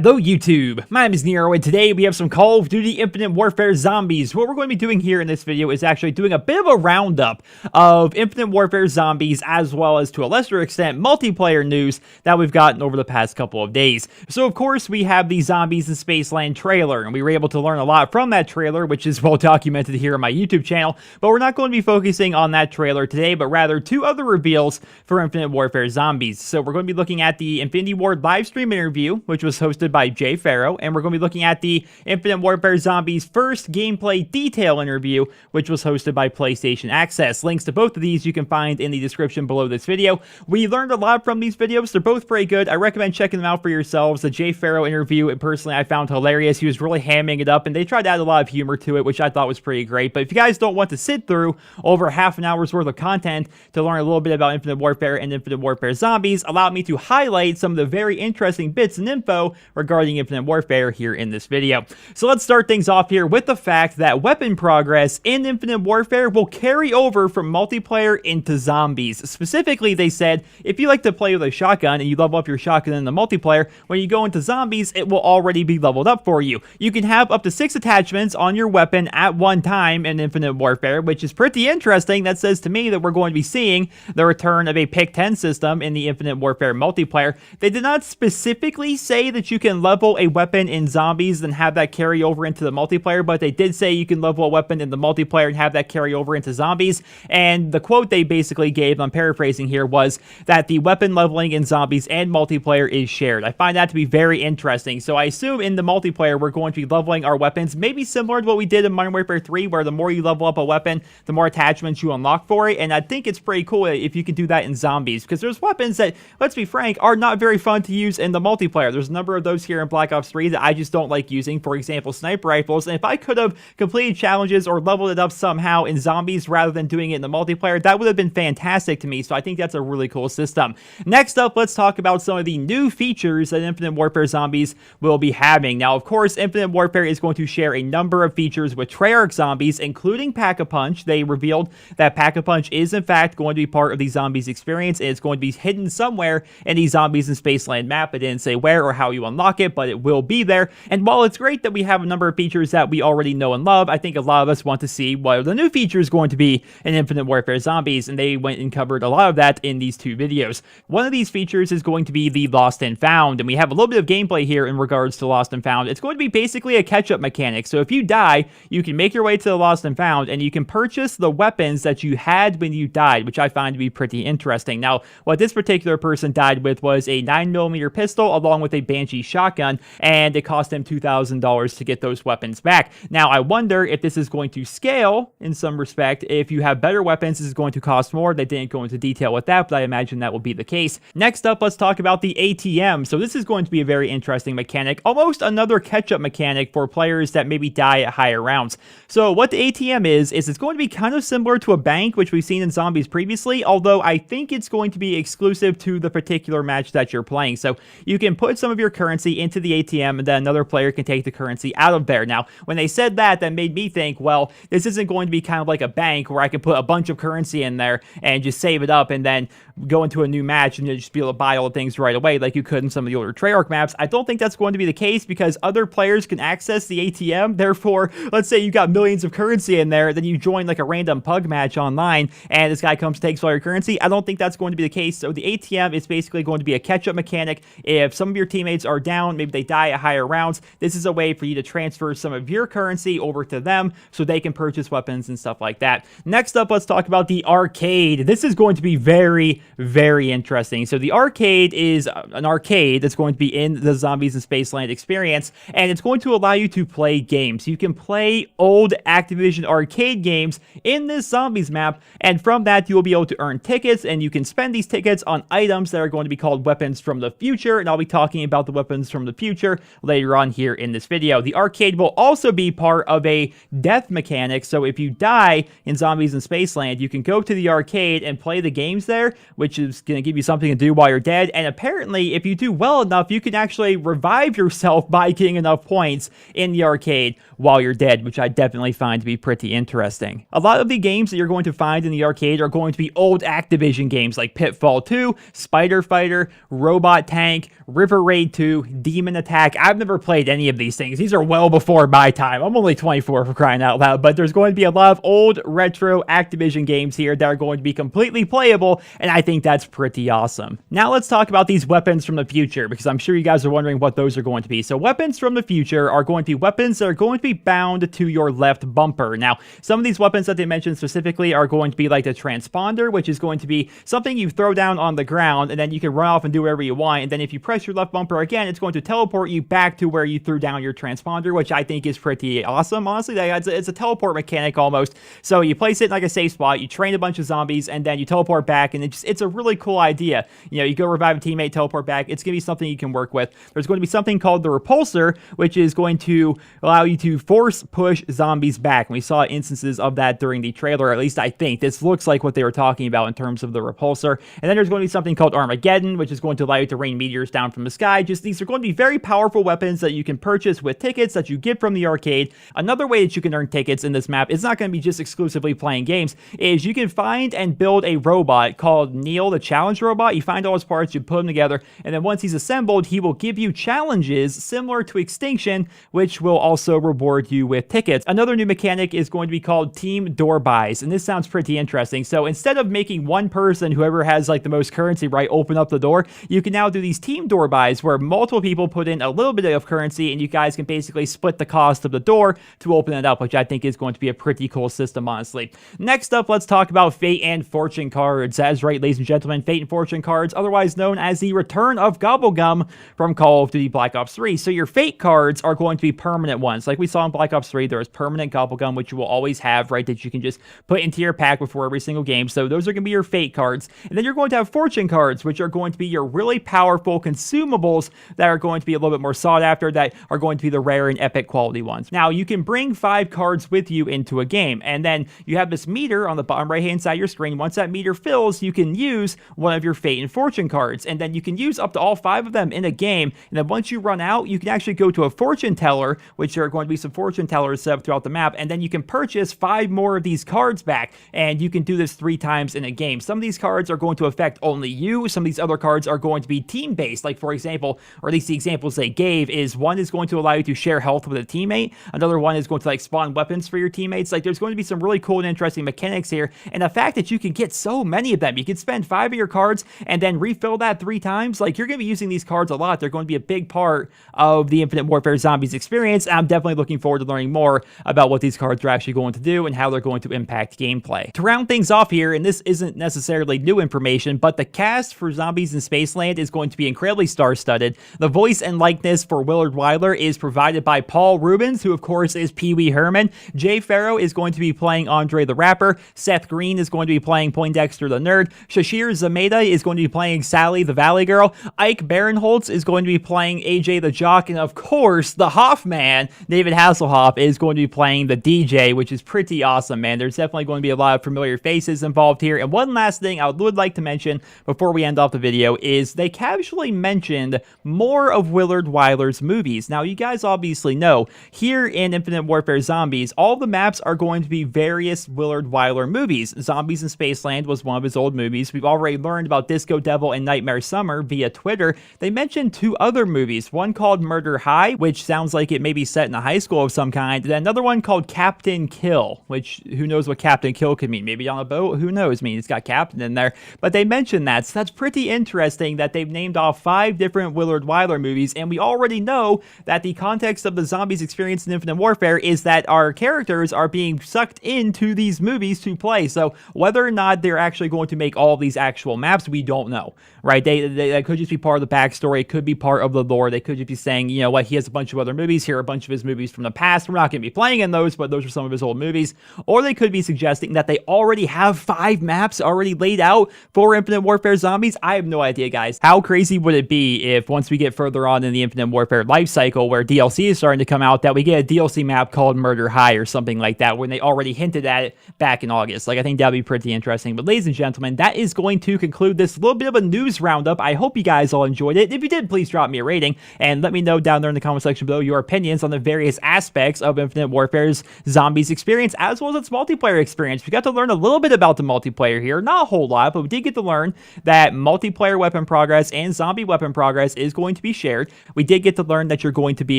Hello YouTube, my name is Nero and today we have some Call of Duty Infinite Warfare Zombies. What we're going to be doing here in this video is actually doing a bit of a roundup of Infinite Warfare Zombies as well as to a lesser extent multiplayer news that we've gotten over the past couple of days. So of course we have the Zombies in Spaceland trailer and we were able to learn a lot from that trailer, which is well documented here on my YouTube channel, but we're not going to be focusing on that trailer today, but rather two other reveals for Infinite Warfare Zombies. So we're going to be looking at the Infinity Ward livestream interview, which was hosted by Jay Farrow, and we're going to be looking at the Infinite Warfare Zombies first gameplay detail interview, which was hosted by PlayStation Access. Links to both of these you can find in the description below this video. We learned a lot from these videos. They're both pretty good. I recommend checking them out for yourselves. The Jay Farrow interview, personally, I found hilarious. He was really hamming it up, and they tried to add a lot of humor to it, which I thought was pretty great. But if you guys don't want to sit through over half an hour's worth of content to learn a little bit about Infinite Warfare and Infinite Warfare Zombies, allow me to highlight some of the very interesting bits and info regarding Infinite Warfare here in this video. So let's start things off here with the fact that weapon progress in Infinite Warfare will carry over from multiplayer into zombies. Specifically, they said if you like to play with a shotgun and you level up your shotgun in the multiplayer, when you go into zombies, it will already be leveled up for you. You can have up to 6 attachments on your weapon at one time in Infinite Warfare, which is pretty interesting. That says to me that we're going to be seeing the return of a pick 10 system in the Infinite Warfare multiplayer. They did not specifically say that you can level a weapon in zombies and have that carry over into the multiplayer, but they did say you can level a weapon in the multiplayer and have that carry over into zombies. And the quote they basically gave, I'm paraphrasing here, was that the weapon leveling in zombies and multiplayer is shared. I find that to be very interesting. So I assume in the multiplayer we're going to be leveling our weapons, maybe similar to what we did in Modern Warfare 3, where the more you level up a weapon, the more attachments you unlock for it. And I think it's pretty cool if you can do that in zombies, because there's weapons that, let's be frank, are not very fun to use in the multiplayer. There's a number of those here in Black Ops 3 that I just don't like using. For example, sniper rifles. And if I could have completed challenges or leveled it up somehow in zombies rather than doing it in the multiplayer, that would have been fantastic to me. So I think that's a really cool system. Next up, let's talk about some of the new features that Infinite Warfare Zombies will be having. Now, of course, Infinite Warfare is going to share a number of features with Treyarch Zombies, including Pack-a-Punch. They revealed that Pack-a-Punch is, in fact, going to be part of the Zombies experience, and it's going to be hidden somewhere in the Zombies in Spaceland map. It didn't say where or how you unlock it, but it will be there. And while it's great that we have a number of features that we already know and love, I think a lot of us want to see what are the new features going to be in Infinite Warfare Zombies, and they went and covered a lot of that in these two videos. One of these features is going to be the Lost and Found, and we have a little bit of gameplay here in regards to Lost and Found. It's going to be basically a catch-up mechanic. So if you die, you can make your way to the Lost and Found, and you can purchase the weapons that you had when you died, which I find to be pretty interesting. Now, what this particular person died with was a 9mm pistol along with a Banshee shotgun, and it cost him $2,000 to get those weapons back. Now, I wonder if this is going to scale in some respect. If you have better weapons, this is going to cost more. They didn't go into detail with that, but I imagine that will be the case. Next up, let's talk about the ATM. So this is going to be a very interesting mechanic, almost another catch-up mechanic for players that maybe die at higher rounds. So what the ATM is it's going to be kind of similar to a bank, which we've seen in Zombies previously, although I think it's going to be exclusive to the particular match that you're playing. So you can put some of your currency into the ATM, and then another player can take the currency out of there. Now, when they said that, that made me think, well, this isn't going to be kind of like a bank where I can put a bunch of currency in there and just save it up and then go into a new match and just be able to buy all the things right away like you could in some of the older Treyarch maps. I don't think that's going to be the case because other players can access the ATM. Therefore, let's say you got millions of currency in there, then you join like a random pug match online and this guy comes, takes all your currency. I don't think that's going to be the case. So the ATM is basically going to be a catch-up mechanic. If some of your teammates are down, maybe they die at higher rounds, this is a way for you to transfer some of your currency over to them so they can purchase weapons and stuff like that. Next up, let's talk about the arcade. This is going to be very, very interesting. So the arcade is an arcade that's going to be in the Zombies in Spaceland experience, and it's going to allow you to play games. You can play old Activision arcade games in this Zombies map, and from that you will be able to earn tickets, and you can spend these tickets on items that are going to be called weapons from the future, and I'll be talking about the weapons from the future later on here in this video. The arcade will also be part of a death mechanic, so if you die in Zombies in Spaceland, you can go to the arcade and play the games there, which is going to give you something to do while you're dead, and apparently if you do well enough, you can actually revive yourself by getting enough points in the arcade while you're dead, which I definitely find to be pretty interesting. A lot of the games that you're going to find in the arcade are going to be old Activision games like Pitfall 2, Spider Fighter, Robot Tank, River Raid 2, Demon Attack. I've never played any of these things. These are well before my time. I'm only 24 for crying out loud, but there's going to be a lot of old retro Activision games here that are going to be completely playable, and I think that's pretty awesome. Now let's talk about these weapons from the future, because I'm sure you guys are wondering what those are going to be. So weapons from the future are going to be weapons that are going to be bound to your left bumper. Now, some of these weapons that they mentioned specifically are going to be like the transponder, which is going to be something you throw down on the ground, and then you can run off and do whatever you want, and then if you press your left bumper again, it's going to teleport you back to where you threw down your transponder, which I think is pretty awesome, honestly. It's a teleport mechanic almost. So you place it in like a safe spot, you train a bunch of zombies, and then you teleport back, and it's a really cool idea. You know, you go revive a teammate, teleport back. It's going to be something you can work with. There's going to be something called the repulsor, which is going to allow you to force push zombies back. And we saw instances of that during the trailer, at least I think. This looks like what they were talking about in terms of the repulsor. And then there's going to be something called Armageddon, which is going to allow you to rain meteors down from the sky. Just these are going to be very powerful weapons that you can purchase with tickets that you get from the arcade. Another way that you can earn tickets in this map is not going to be just exclusively playing games, is you can find and build a robot called Neil, the challenge robot. You find all his parts, you put them together, and then once he's assembled, he will give you challenges similar to Extinction, which will also reward you with tickets. Another new mechanic is going to be called team door buys, and this sounds pretty interesting. So instead of making one person, whoever has like the most currency, right, open up the door, you can now do these team door buys where multiple people put in a little bit of currency, and you guys can basically split the cost of the door to open it up, which I think is going to be a pretty cool system, honestly. Next up, let's talk about Fate and Fortune cards. That's right, ladies and gentlemen, Fate and Fortune cards, otherwise known as the Return of Gobblegum from Call of Duty Black Ops 3. So your Fate cards are going to be permanent ones. Like we saw in Black Ops 3, there is permanent Gobblegum, which you will always have, right, that you can just put into your pack before every single game. So those are going to be your Fate cards. And then you're going to have Fortune cards, which are going to be your really powerful consumables that are going to be a little bit more sought after, that are going to be the rare and epic quality ones. Now, you can bring 5 cards with you into a game, and then you have this meter on the bottom right-hand side of your screen. Once that meter fills, you can use one of your Fate and Fortune cards, and then you can use up to all 5 of them in a game. And then once you run out, you can actually go to a fortune teller, which are going to be some fortune tellers set up throughout the map, and then you can purchase 5 more of these cards back, and you can do this 3 times in a game. Some of these cards are going to affect only you. Some of these other cards are going to be team-based. Like, for example, or at least the examples they gave, is one is going to allow you to share health with a teammate. Another one is going to like spawn weapons for your teammates. Like, there's going to be some really cool and interesting mechanics here, and the fact that you can get so many of them, you can spend 5 of your cards and then refill that 3 times. Like, you're going to be using these cards a lot. They're going to be a big part of the Infinite Warfare Zombies experience. I'm definitely looking forward to learning more about what these cards are actually going to do and how they're going to impact gameplay. To round things off here, and this isn't necessarily new information, but the cast for Zombies in Spaceland is going to be incredibly star-studded. The voice and likeness for Willard Wyler is provided by Paul Rubens, who of course is Pee Wee Herman. Jay Farrow is going to be playing Andre the Rapper. Seth Green is going to be playing Poindexter the Nerd. Shashir Zameda is going to be playing Sally the Valley Girl. Ike Barinholtz is going to be playing AJ the Jock. And of course, the Hoffman, David Hasselhoff, is going to be playing the DJ, which is pretty awesome, man. There's definitely going to be a lot of familiar faces involved here. And one last thing I would like to mention before we end off the video is they casually mentioned more of Willard Wyler's movies. Now, you guys obviously know, here in Infinite Warfare Zombies, all the maps are going to be various Willard Wyler movies. Zombies in Spaceland was one of his old movies. We've already learned about Disco Devil and Nightmare Summer via Twitter. They mentioned 2 other movies, one called Murder High, which sounds like it may be set in a high school of some kind, and then another one called Captain Kill, which who knows what Captain Kill could mean. Maybe on a boat? Who knows? I mean, it's got Captain in there. But they mentioned that, so that's pretty interesting that they've named off 5 different Willard Wyler movies, and we already know that the context of the Zombies experience in Infinite Warfare is that our characters are being sucked into these movies to play. So whether or not they're actually going to make all of these actual maps, we don't know, right? That could just be part of the backstory. It could be part of the lore. They could just be saying, you know what, he has a bunch of other movies. Here are a bunch of his movies from the past. We're not going to be playing in those, but those are some of his old movies. Or they could be suggesting that they already have 5 maps already laid out for Infinite Warfare Zombies. I have no idea, guys. How crazy would it be if once we get further on in the Infinite Warfare life cycle, where DLC is starting to come out, that we get a DLC map called Murder High or something like that, when they already hinted at it back in August. Like, I think that'd be pretty interesting. But ladies and gentlemen, that is going to conclude this little bit of a news roundup. I hope you guys all enjoyed it. If you did, please drop me a rating and let me know down there in the comment section below your opinions on the various aspects of Infinite Warfare's Zombies experience, as well as its multiplayer experience. We got to learn a little bit about the multiplayer here. Not a whole lot, but we did get to learn that multiplayer weapon progress and zombie weapon progress is going to to be shared. We did get to learn that you're going to be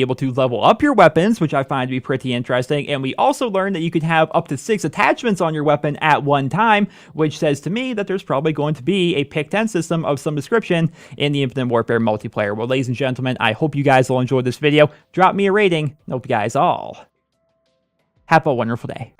able to level up your weapons, which I find to be pretty interesting. And we also learned that you could have up to 6 attachments on your weapon at one time, which says to me that there's probably going to be a pick 10 system of some description in the Infinite Warfare multiplayer. Well, ladies and gentlemen, I hope you guys will enjoy this video. Drop me a rating. Hope you guys all have a wonderful day.